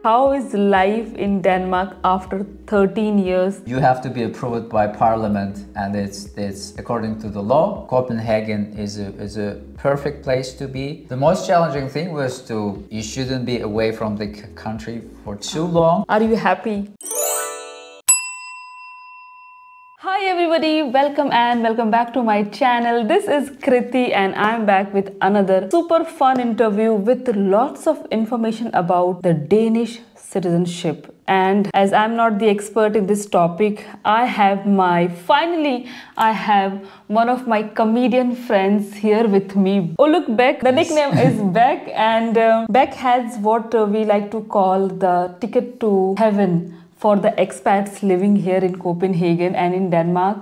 How is life in Denmark after 13 years? You have to be approved by parliament, and it's according to the law. Copenhagen is a perfect place to be. The most challenging thing was you shouldn't be away from the country for too long. Are you happy? Hi everybody, welcome back to my channel. This is Kriti and I'm back with another super fun interview with lots of information about the Danish citizenship. And as I'm not the expert in this topic, I have one of my comedian friends here with me. Oh look, Beck. The nickname is Beck, and Beck has what we like to call the ticket to heaven for the expats living here in Copenhagen and in Denmark,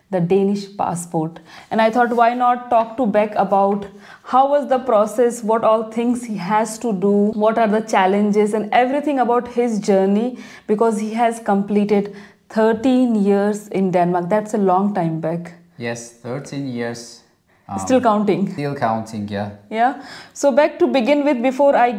the Danish Passport. And I thought, why not talk to Beck about how was the process, what all things he has to do, what are the challenges, and everything about his journey, because he has completed 13 years in Denmark. That's a long time, Beck. Yes, 13 years. Still counting. Still counting, yeah. Yeah. So Beck, to begin with, before I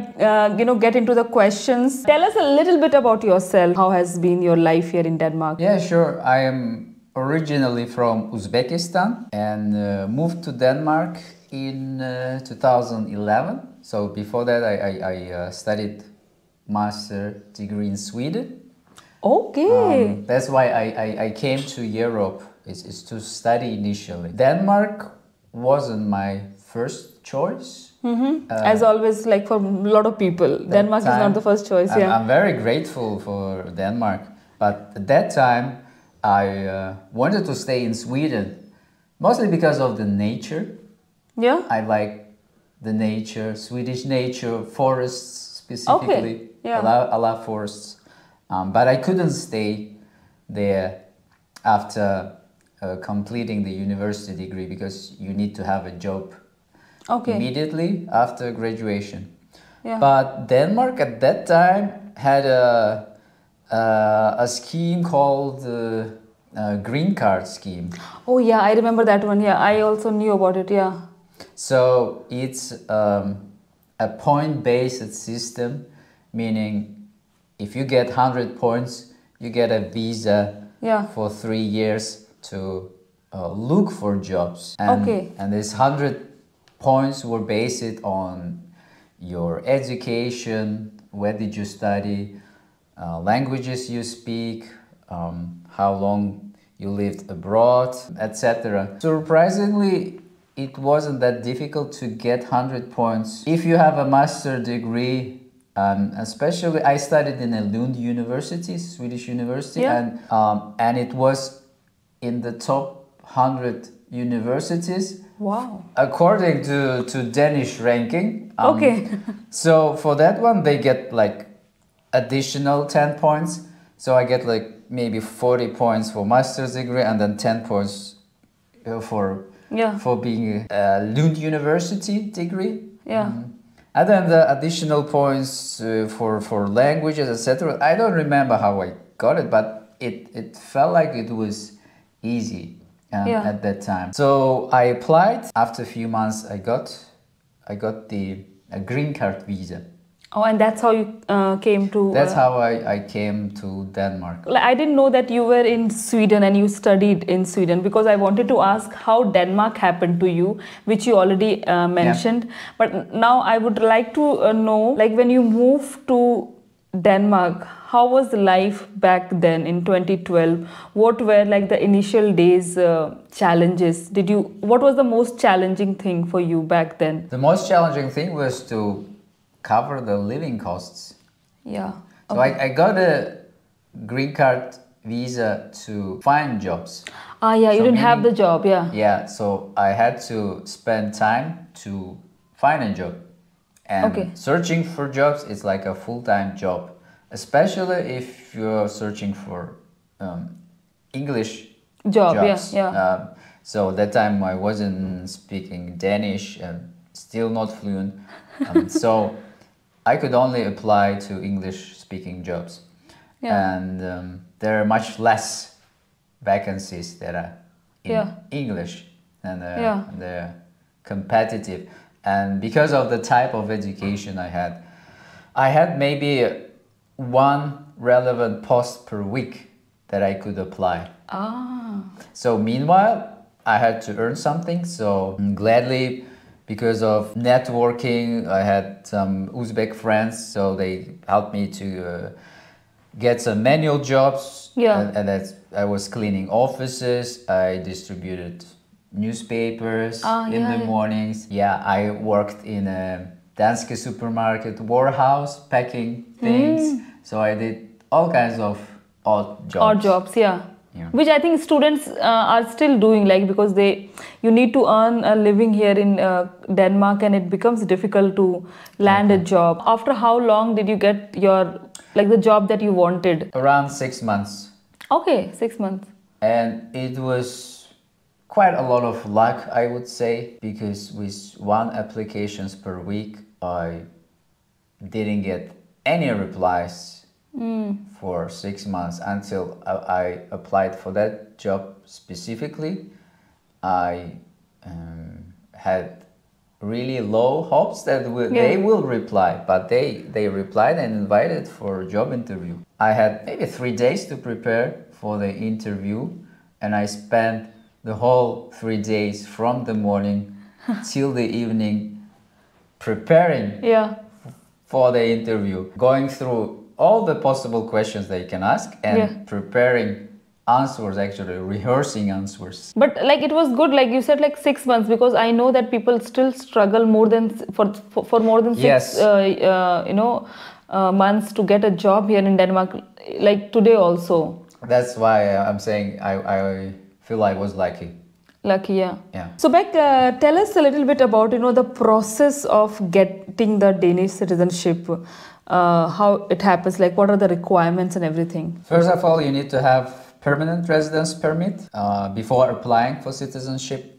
get into the questions, tell us a little bit about yourself. How has been your life here in Denmark? Yeah, sure. I am originally from Uzbekistan and moved to Denmark in 2011. So before that, I studied master degree in Sweden. Okay. That's why I came to Europe is to study initially. Denmark wasn't my first choice. As always, like for a lot of people, Denmark is not the first choice. I'm very grateful for Denmark, but at that time I wanted to stay in Sweden, mostly because of the nature. Yeah. I like the nature, Swedish nature, forests specifically. Okay. Yeah. I love forests, but I couldn't stay there after completing the university degree, because you need to have a job immediately after graduation. Yeah. But Denmark at that time had a scheme called green card scheme. Oh yeah, I remember that one. Yeah, I also knew about it. Yeah. So it's a point-based system, meaning if you get 100 points, you get a visa for 3 years to look for jobs. And these 100 points were based on your education, where did you study, languages you speak, how long you lived abroad, etc. Surprisingly, it wasn't that difficult to get 100 points if you have a master degree. Especially, I studied in a Lund University, Swedish university, and it was in the top 100 universities. Wow. According to Danish ranking. So for that one, they get like additional 10 points. So I get like maybe 40 points for master's degree, and then 10 points for being a Lund University degree. Yeah. And then the additional points for languages, etc. I don't remember how I got it, but it felt like it was easy at that time. So I applied. After a few months, I got the green card visa. Oh, and that's how you came to... That's how I came to Denmark. I didn't know that you were in Sweden and you studied in Sweden, because I wanted to ask how Denmark happened to you, which you already mentioned. Yeah. But now I would like to know, like when you moved to Denmark, how was life back then in 2012? What were like the initial days challenges? What was the most challenging thing for you back then? The most challenging thing was to cover the living costs. Yeah. So I got a green card visa to find jobs. You didn't have the job, Yeah, so I had to spend time to find a job. And searching for jobs is like a full-time job, especially if you're searching for English jobs. So at that time I wasn't speaking Danish and still not fluent. So I could only apply to English-speaking jobs. And there are much less vacancies that are in English, and they're competitive. And because of the type of education I had maybe one relevant post per week that I could apply. So meanwhile, I had to earn something. So gladly, because of networking, I had some Uzbek friends, so they helped me to get some manual jobs. And that's, I was cleaning offices, I distributed newspapers in the mornings. I worked in a Danske supermarket warehouse packing things. So I did all kinds of odd jobs. Odd jobs, which I think students are still doing, like, because you need to earn a living here in Denmark, and it becomes difficult to land a job. After how long did you get your, like, the job that you wanted? Around 6 months. Okay, 6 months. And it was quite a lot of luck, I would say, because with 1 applications per week, I didn't get any replies for 6 months until I applied for that job specifically. I had really low hopes that they will reply, but they replied and invited for a job interview. I had maybe 3 days to prepare for the interview, and I spent the whole 3 days from the morning till the evening preparing for the interview, going through all the possible questions they can ask and preparing answers, actually rehearsing answers. But like, it was good, like you said, like 6 months, because I know that people still struggle more than for more than 6 months to get a job here in Denmark, like today also. That's why I'm saying I feel I was lucky. Lucky, So Beck, tell us a little bit about the process of getting the Danish citizenship. How it happens, like what are the requirements and everything? First of all, you need to have permanent residence permit before applying for citizenship,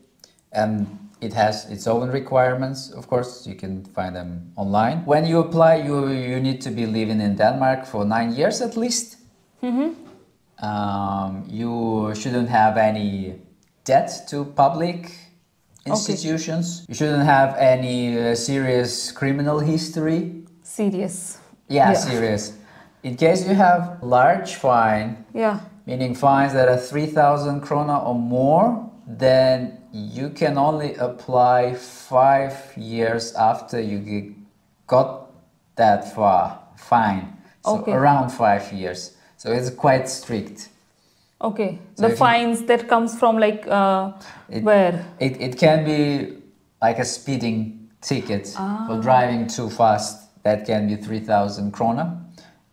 and it has its own requirements. Of course, you can find them online. When you apply, you need to be living in Denmark for 9 years at least. You shouldn't have any debt to public institutions. You shouldn't have any serious criminal history. Serious. Serious. In case you have large fine, meaning fines that are 3,000 krona or more, then you can only apply 5 years after you got that far fine. So around 5 years. So it's quite strict. Okay. So the fines that comes from, like, where? It can be like a speeding ticket for driving too fast. That can be 3,000 krona.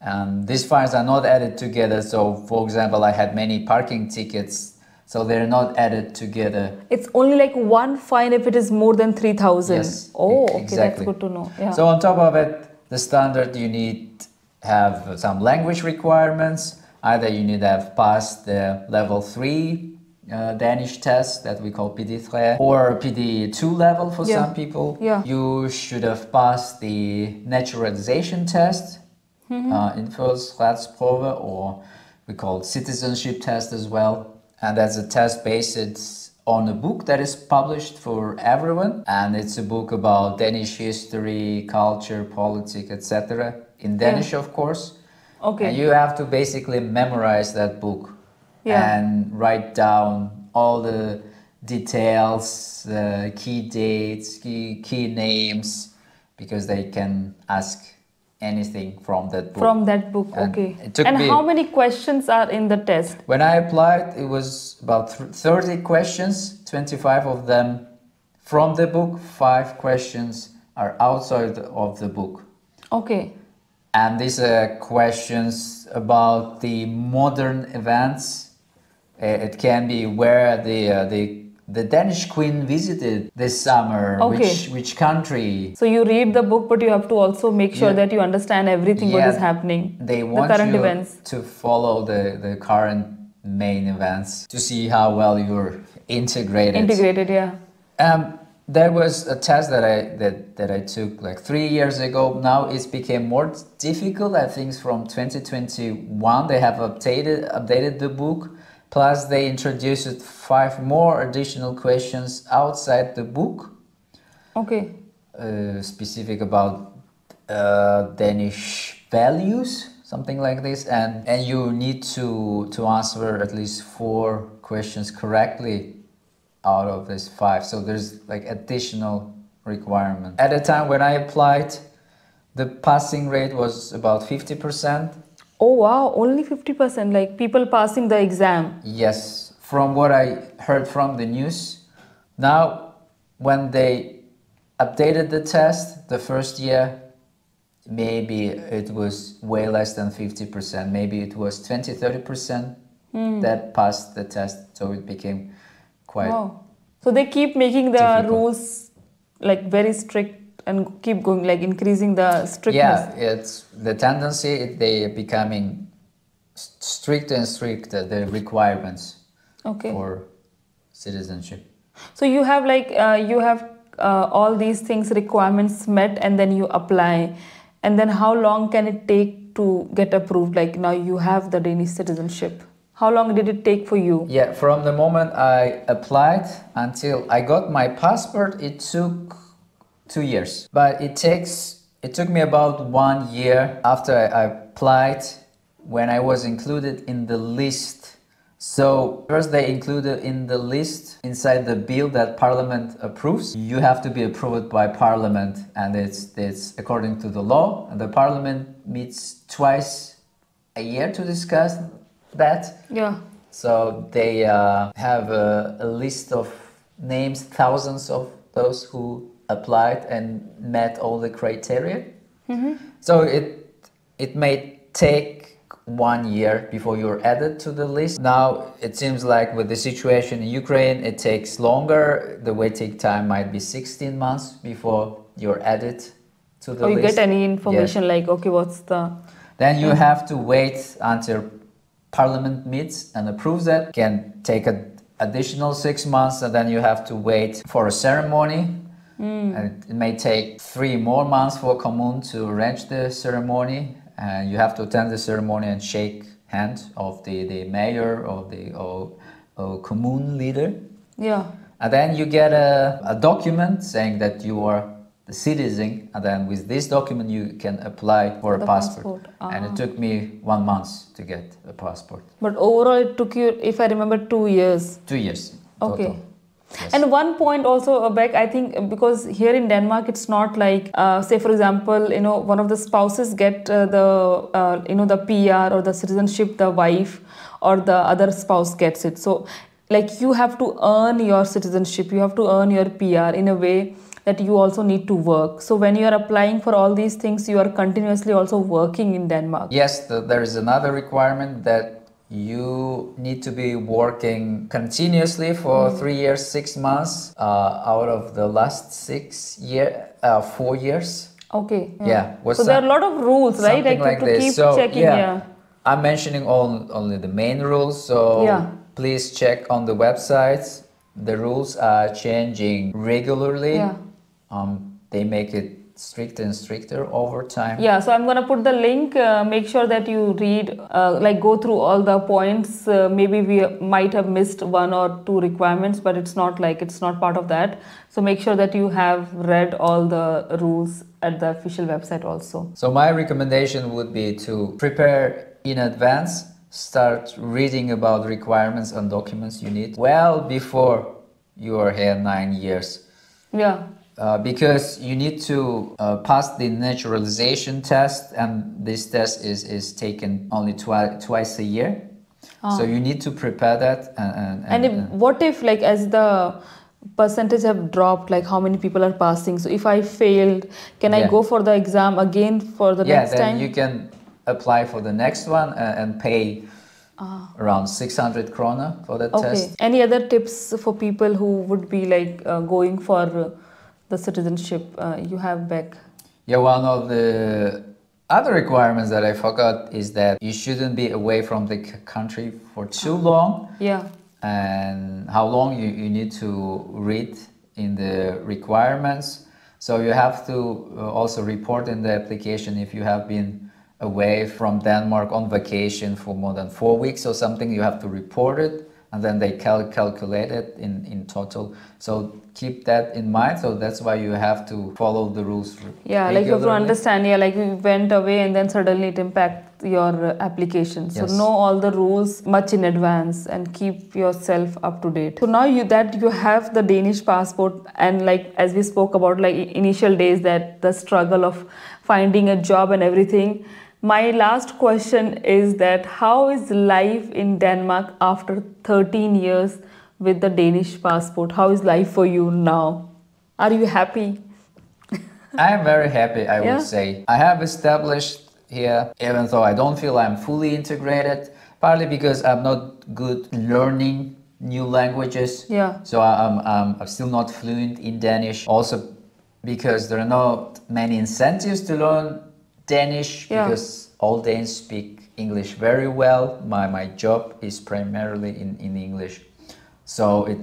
And these fines are not added together. So, for example, I had many parking tickets, so they're not added together. It's only like one fine if it is more than 3,000. Yes. Oh, okay, exactly. That's good to know. So on top of it, the standard, you need to have some language requirements. Either you need to have passed the level 3 Danish test that we call PD3, or PD2 level for some people. You should have passed the naturalization test, Indfødsretsprøve, or we call it citizenship test as well. And that's a test based on a book that is published for everyone. And it's a book about Danish history, culture, politics, etc. In Danish, of course. And you have to basically memorize that book. And write down all the details, key dates, key names, because they can ask anything from that book. From that book, And how many questions are in the test? When I applied, it was about 30 questions, 25 of them from the book, 5 questions are outside of the book. And these are questions about the modern events. It can be where the Danish queen visited this summer, which country. So you read the book, but you have to also make sure that you understand everything what is happening. They want the current you events. to follow the current main events to see how well you're integrated. There was a test that I took like 3 years ago. Now it's became more difficult. I think from 2021 they have updated the book. Plus they introduced 5 more additional questions outside the book. Specific about Danish values. something like this, and you need to answer at least 4 questions correctly out of this 5. So there's like additional requirement. At the time when I applied, the passing rate was about 50%. Oh wow, only 50%, like people passing the exam. Yes, from what I heard from the news. Now, when they updated the test the first year, maybe it was way less than 50%. Maybe it was 20-30% that passed the test. So it became quite... Wow. So they keep making the difficult. rules like very strict and keep going, like increasing the strictness. Yeah, it's the tendency, they are becoming stricter and stricter, the requirements for citizenship. So you have like, all these things, requirements met, and then you apply. And then how long can it take to get approved? Like now you have the Danish citizenship. How long did it take for you? Yeah, from the moment I applied until I got my passport, it took 2 years. But it took me about 1 year after I applied, when I was included in the list. So first they included in the list inside the bill that Parliament approves. You have to be approved by Parliament, and it's according to the law. And the Parliament meets twice a year to discuss that. Yeah. So they have a list of names, thousands of those who applied and met all the criteria. So it may take 1 year before you're added to the list. Now it seems like with the situation in Ukraine, it takes longer. The waiting time might be 16 months before you're added to the list. Or you get any information like, okay, what's the... Then you have to wait until Parliament meets and approves it. Can take an additional 6 months, and then you have to wait for a ceremony. And it may take 3 more months for Commune to arrange the ceremony. And you have to attend the ceremony and shake hands of the mayor or the commune leader. Yeah. And then you get a document saying that you are the citizen. And then with this document you can apply for a passport. And it took me 1 month to get a passport. But overall it took you, if I remember, 2 years. 2 years. Okay. Total. Yes. And one point also, Beck, I think, because here in Denmark, it's not like, say, for example, one of the spouses get the PR or the citizenship, the wife or the other spouse gets it. So, like, you have to earn your citizenship, you have to earn your PR in a way that you also need to work. So, when you are applying for all these things, you are continuously also working in Denmark. Yes, there is another requirement that you need to be working continuously for 3 years, 6 months out of the last 4 years. Okay. Yeah. So there are a lot of rules, right? Like to this. keep So, checking. yeah. I'm mentioning only the main rules. So please check on the websites. The rules are changing regularly. Yeah. They make it stricter and stricter over time. Yeah, so I'm gonna put the link. Make sure that you read, go through all the points. Maybe we might have missed 1 or 2 requirements, but it's not part of that. So make sure that you have read all the rules at the official website also. So my recommendation would be to prepare in advance. Start reading about requirements and documents you need well before you are here 9 years. Yeah. Because you need to pass the naturalization test, and this test is taken only twice a year. So you need to prepare that. What if, like, as the percentage have dropped, like how many people are passing? So if I failed, can I go for the exam again for the next time? Yeah, then you can apply for the next one and pay around 600 krona for that test. Any other tips for people who would be like going for the citizenship you have, Beck? Yeah, one of the other requirements that I forgot is that you shouldn't be away from the country for too long. Yeah. And how long you need to read in the requirements. So you have to also report in the application if you have been away from Denmark on vacation for more than 4 weeks or something. You have to report it and then they calculate it in total. So keep that in mind. So that's why you have to follow the rules. Yeah, like you have to understand. Yeah, like you went away and then suddenly it impacts your application. So yes. know all the rules much in advance and keep yourself up to date. So now you have the Danish passport, and like as we spoke about like initial days, that the struggle of finding a job and everything. My last question is that how is life in Denmark after 13 years with the Danish passport? How is life for you now? Are you happy? I am very happy, I would say. I have established here, even though I don't feel I'm fully integrated, partly because I'm not good learning new languages. Yeah. So I'm still not fluent in Danish. Also because there are not many incentives to learn Danish, because all Danes speak English very well. My job is primarily in English. So it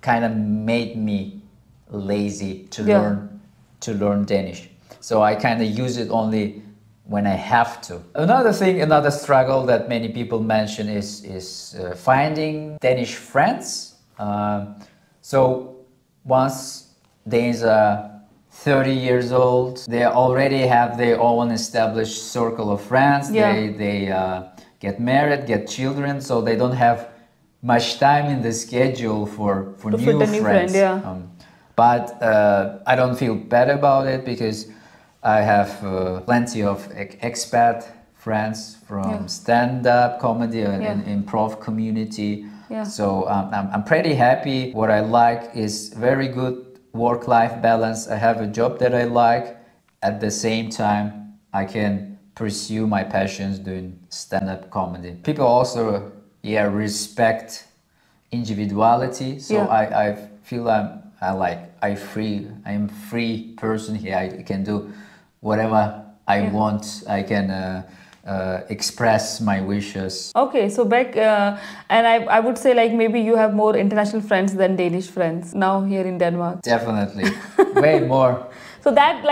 kind of made me lazy to learn Danish. So I kind of use it only when I have to. Another struggle that many people mention is finding Danish friends. So once Danes are 30 years old, they already have their own established circle of friends. They get married, get children, so they don't have much time in the schedule for new friends. But I don't feel bad about it, because I have plenty of expat friends from stand-up comedy and improv community. So I'm pretty happy. What I like is very good work-life balance. I have a job that I like. At the same time, I can pursue my passions doing stand-up comedy. People also respect individuality. So I feel I'm a free person here. I can do whatever I want. I can express my wishes. Okay, so back and I would say like maybe you have more international friends than Danish friends now here in Denmark. Definitely, way more. So that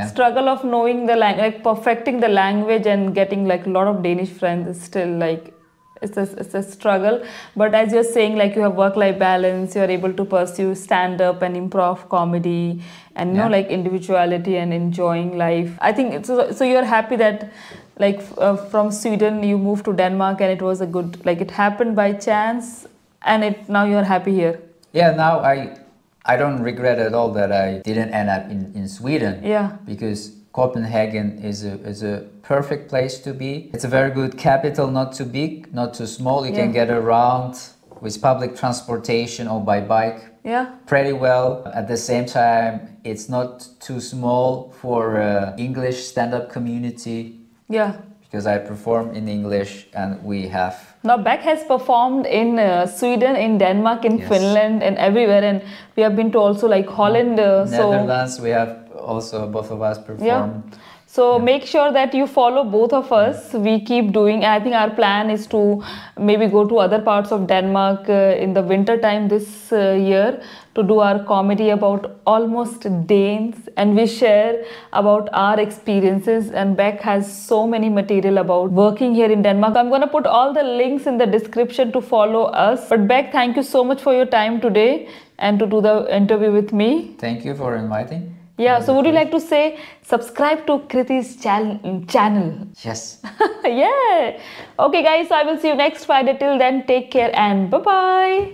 struggle of knowing the language, like perfecting the language and getting like a lot of Danish friends is still like it's a struggle. But as you're saying, like you have work-life balance, you're able to pursue stand-up and improv comedy, and you know, like individuality and enjoying life. I think so you're happy that like from Sweden you moved to Denmark, and it was a good, like it happened by chance, and now you're happy here. Yeah, now I don't regret at all that I didn't end up in Sweden. Because Copenhagen is a perfect place to be. It's a very good capital, not too big, not too small. You can get around with public transportation or by bike pretty well. At the same time, it's not too small for English stand-up community. Because I perform in English, and we have... Now Beck has performed in Sweden, in Denmark, in Finland, and everywhere, and we have been to also like Holland. Netherlands, we have also both of us performed. So make sure that you follow both of us. We keep doing. I think our plan is to maybe go to other parts of Denmark in the winter time this year to do our comedy about almost Danes, and we share about our experiences. And Beck has so many material about working here in Denmark. I'm going to put all the links in the description to follow us. But Beck, thank you so much for your time today and to do the interview with me. Thank you for inviting. Yeah, so would you like to say subscribe to Kriti's channel? Yes. Yeah. Okay guys, so I will see you next Friday. Till then, take care and bye-bye.